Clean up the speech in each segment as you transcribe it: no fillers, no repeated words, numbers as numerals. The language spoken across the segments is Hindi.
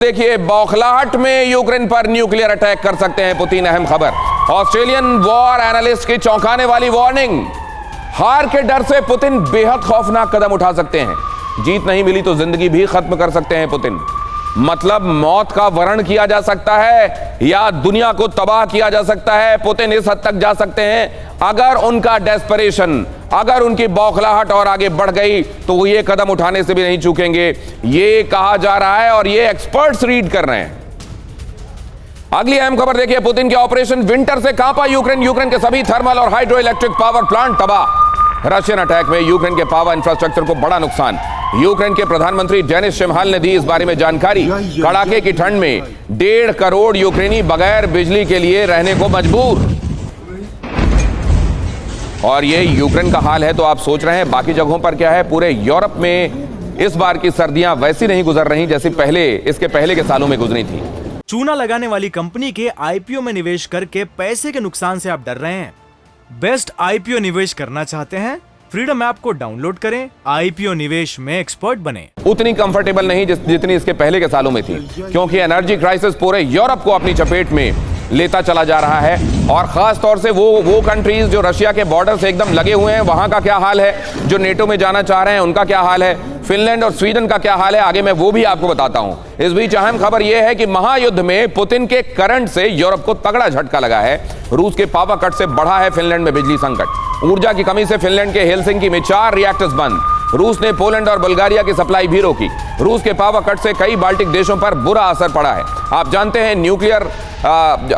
देखिए, बौखलाहट में यूक्रेन पर न्यूक्लियर अटैक कर सकते हैं पुतिन। अहम खबर, ऑस्ट्रेलियन वॉर एनालिस्ट की चौंकाने वाली वार्निंग। हार के डर से पुतिन बेहद खौफनाक कदम उठा सकते हैं। जीत नहीं मिली तो जिंदगी भी खत्म कर सकते हैं पुतिन। मतलब मौत का वरण किया जा सकता है या दुनिया को तबाह किया जा सकता है। पुतिन इस हद तक जा सकते हैं, अगर उनका डेस्परेशन, अगर उनकी बौखलाहट और आगे बढ़ गई तो वो ये कदम उठाने से भी नहीं चूकेंगे, ये कहा जा रहा है और ये एक्सपर्ट्स रीड कर रहे हैं। अगली अहम खबर देखिए, पुतिन के ऑपरेशन विंटर से कांपा यूक्रेन। यूक्रेन के सभी थर्मल और हाइड्रो इलेक्ट्रिक पावर प्लांट तबाह। रशियन अटैक में यूक्रेन के पावर इंफ्रास्ट्रक्चर को बड़ा नुकसान। यूक्रेन के प्रधानमंत्री डेनिस शिमहाल ने दी इस बारे में जानकारी। कड़ाके की ठंड में 1.5 करोड़ यूक्रेनी बगैर बिजली के लिए रहने को मजबूर। और ये यूक्रेन का हाल है तो आप सोच रहे हैं बाकी जगहों पर क्या है। पूरे यूरोप में इस बार की सर्दियां वैसी नहीं गुजर रही जैसी इसके पहले के सालों में गुजरी थी। चूना लगाने वाली कंपनी के आईपीओ में निवेश करके पैसे के नुकसान से आप डर रहे हैं? बेस्ट आईपीओ निवेश करना चाहते हैं? फ्रीडम ऐप को डाउनलोड करें, आईपीओ निवेश में एक्सपर्ट बने। उतनी कंफर्टेबल नहीं जितनी इसके पहले के सालों में थी, क्योंकि एनर्जी क्राइसिस पूरे यूरोप को अपनी चपेट में लेता चला जा रहा है। और खास तौर से वो कंट्रीज जो रशिया के बॉर्डर से एकदम लगे हुए हैं, वहां का क्या हाल है। जो नेटो में जाना चाह रहे हैं उनका क्या हाल है। फिनलैंड और स्वीडन का क्या हाल है, आगे मैं वो भी आपको बताता हूं। इस बीच अहम खबर यह है कि महायुद्ध में पुतिन के करंट से यूरोप को तगड़ा झटका लगा है। रूस के पावर कट से बढ़ा है फिनलैंड में बिजली संकट। ऊर्जा की कमी से फिनलैंड के हेलसिंकी में 4 रिएक्टर्स बंद। रूस ने पोलैंड और बुल्गारिया की सप्लाई भी रोकी। रूस के पावर कट से कई बाल्टिक देशों पर बुरा असर पड़ा है। आप जानते हैं न्यूक्लियर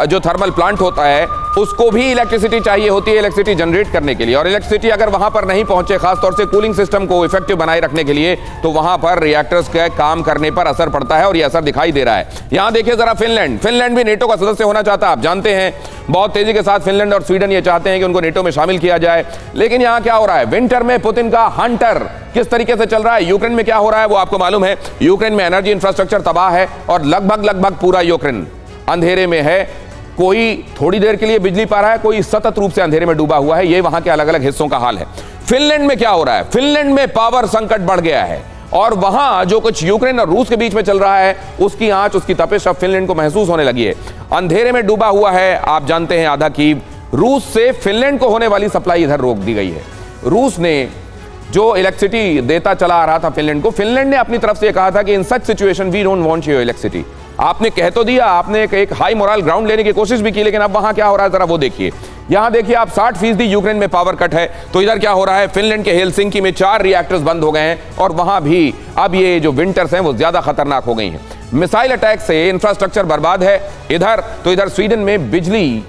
जो थर्मल प्लांट होता है उसको भी इलेक्ट्रिसिटी चाहिए होती है इलेक्ट्रिसिटी जनरेट करने के लिए। और इलेक्ट्रिसिटी अगर वहां पर नहीं पहुंचे, खासतौर से कूलिंग सिस्टम को इफेक्टिव बनाए रखने के लिए, तो वहां पर रिएक्टर्स के काम करने पर असर पड़ता है और यह असर दिखाई दे रहा है। यहां देखिए जरा फिनलैंड भी नेटो का सदस्य होना चाहता है। आप जानते हैं बहुत तेजी के साथ फिनलैंड और स्वीडन ये चाहते हैं कि उनको नेटो में शामिल किया जाए। लेकिन यहां क्या हो रहा है, विंटर में पुतिन का हंटर किस तरीके से चल रहा है। यूक्रेन में क्या हो रहा है वो आपको मालूम है। यूक्रेन में एनर्जी इंफ्रास्ट्रक्चर तबाह है और लगभग पूरा यूक्रेन अंधेरे में है। कोई थोड़ी देर के लिए बिजली पा रहा है, कोई सतत रूप से अंधेरे में डूबा हुआ है। ये वहां के अलग अलग हिस्सों का हाल है। फिनलैंड में क्या हो रहा है, फिनलैंड में पावर संकट बढ़ गया है और वहां जो कुछ यूक्रेन और रूस के बीच में चल रहा है उसकी आंच, उसकी तपिश अब फिनलैंड को महसूस होने लगी है। अंधेरे में डूबा हुआ है, आप जानते हैं आधा कीव। रूस से फिनलैंड को होने वाली सप्लाई इधर रोक दी गई है। रूस ने जो इलेक्ट्रिसिटी देता चला आ रहा था फिनलैंड को, फिनलैंड ने अपनी तरफ से कहा था कि in such situation we don't want your electricity. आपने कह तो दिया, आपने एक हाई मोरल ग्राउंड लेने की कोशिश भी की, लेकिन अब वहां क्या हो रहा है जरा वो देखिए। यहां देखिए आप 60% यूक्रेन में पावर कट है, तो इधर क्या हो रहा है, फिनलैंड के हेलसिंकी में 4 रिएक्टर्स बंद हो गए हैं और वहां भी अब ये जो विंटर्स हैं वो ज्यादा खतरनाक हो गई हैं। मिसाइल अटैक से इंफ्रास्ट्रक्चर बर्बाद है इधर स्वीडन में बिजली,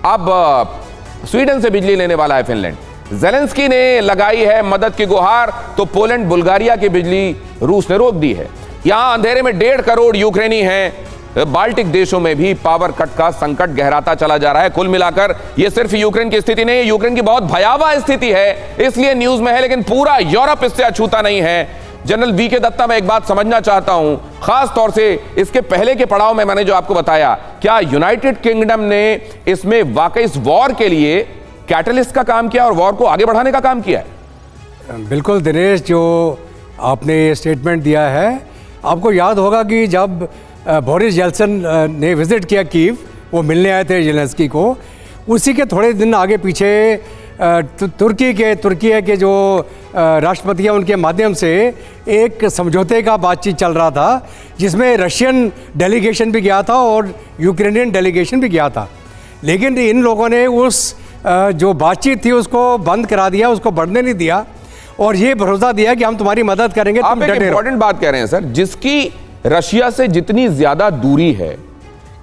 अब स्वीडन से बिजली लेने वाला है फिनलैंड। ज़ेलेंस्की ने लगाई है मदद की गुहार, तो पोलैंड बुल्गारिया की बिजली रूस ने रोक दी है। यहां अंधेरे में 1.5 करोड़ यूक्रेनी हैं। बाल्टिक देशों में भी पावर कट का संकट गहराता चला जा रहा है। कुल मिलाकर यह सिर्फ यूक्रेन की स्थिति नहीं है, यूक्रेन की बहुत भयावह स्थिति है, इसलिए न्यूज में है, लेकिन पूरा यूरोप इससे अछूता नहीं है। General VK. दत्ता, मैं एक बात समझना चाहता हूं, खास तौर से इसके पहले के पड़ाव में मैंने जो आपको बताया, क्या यूनाइटेड किंगडम ने इसमें वाकई इस वॉर के लिए कैटलिस्ट का काम किया और वॉर को आगे बढ़ाने का काम किया है? बिल्कुल दिनेश, जो आपने स्टेटमेंट दिया है, आपको याद होगा कि जब बोरिस जेल्सन ने विजिट किया कीव, वो मिलने आए थे ज़ेलेंस्की को, उसी के थोड़े दिन आगे पीछे तुर्की के जो राष्ट्रपति हैं उनके माध्यम से एक समझौते का बातचीत चल रहा था, जिसमें रशियन डेलीगेशन भी गया था और यूक्रेनियन डेलीगेशन भी गया था। लेकिन इन लोगों ने उस जो बातचीत थी उसको बंद करा दिया, उसको बढ़ने नहीं दिया और ये भरोसा दिया कि हम तुम्हारी मदद करेंगे। आप एक इंपॉर्टेंट बात कह रहे हैं सर, जिसकी रशिया से जितनी ज्यादा दूरी है,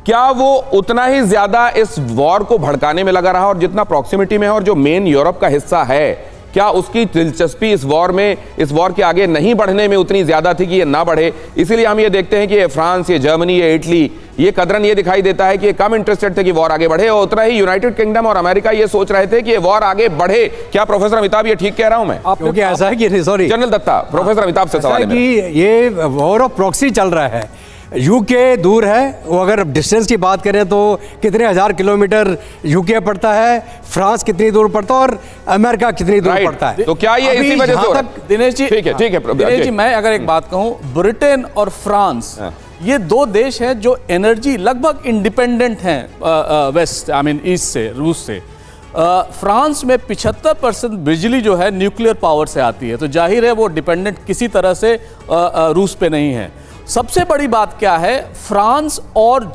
क्या वो उतना ही ज्यादा इस वॉर को भड़काने में लगा रहा, और जितना प्रॉक्सिमिटी में है और जो मेन यूरोप का हिस्सा है, क्या उसकी दिलचस्पी इस वॉर के आगे नहीं बढ़ने में उतनी ज्यादा थी कि ये ना बढ़े? इसीलिए हम ये देखते हैं कि ये फ्रांस, ये जर्मनी, ये इटली, ये कदरन ये दिखाई देता है कि ये कम इंटरेस्टेड थे कि वॉर आगे बढ़े, और उतना ही यूनाइटेड किंगडम और अमेरिका ये सोच रहे थे कि ये वॉर आगे बढ़े। क्या प्रोफेसर अमिताभ ये ठीक कह रहा हूं मैं? क्योंकि ऐसा है कि sorry general Datta, professor Amitabh से सवाल है कि ये वॉर ऑफ प्रॉक्सी चल रहा है। यूके दूर है, वो अगर डिस्टेंस की बात करें तो कितने हज़ार किलोमीटर यूके पड़ता है, फ्रांस कितनी दूर पड़ता है और अमेरिका कितनी दूर पड़ता है। तो क्या ये इसी वजह से? दिनेश जी, ठीक है दिनेश जी, मैं अगर एक बात कहूं, ब्रिटेन और फ्रांस ये दो देश हैं जो एनर्जी लगभग इंडिपेंडेंट हैं वेस्ट आई मीन ईस्ट से, रूस से। फ्रांस में 75% बिजली जो है न्यूक्लियर पावर से आती है, तो जाहिर है वो डिपेंडेंट किसी तरह से रूस पे नहीं है। सबसे बड़ी बात क्या है, फ्रांस और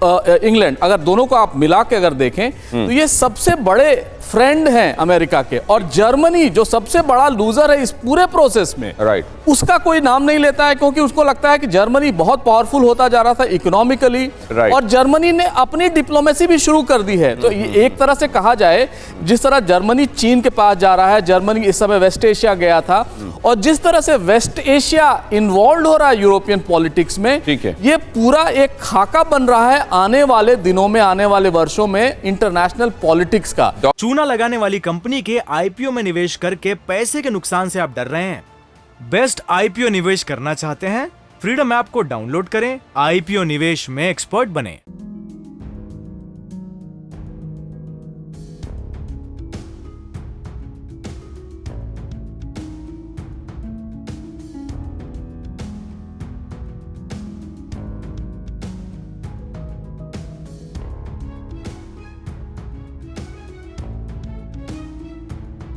इंग्लैंड अगर दोनों को आप मिला के अगर देखें तो ये सबसे बड़े फ्रेंड हैं अमेरिका के, और जर्मनी जो सबसे बड़ा लूजर है इस पूरे प्रोसेस में, राइट, उसका कोई नाम नहीं लेता है, क्योंकि उसको लगता है कि जर्मनी बहुत पावरफुल होता जा रहा था इकोनॉमिकली, और जर्मनी ने अपनी डिप्लोमेसी भी शुरू कर दी है। तो ये एक तरह से कहा जाए, जिस तरह जर्मनी चीन के पास जा रहा है, जर्मनी इस समय वेस्ट एशिया गया था, और जिस तरह से वेस्ट एशिया इन्वॉल्व हो रहा है यूरोपियन पॉलिटिक्स में, ये पूरा एक खाका बन रहा है आने वाले दिनों में, आने वाले वर्षों में इंटरनेशनल पॉलिटिक्स का। चूना लगाने वाली कंपनी के आईपीओ में निवेश करके पैसे के नुकसान से आप डर रहे हैं? बेस्ट आईपीओ निवेश करना चाहते हैं? फ्रीडम ऐप को डाउनलोड करें, आईपीओ निवेश में एक्सपर्ट बने।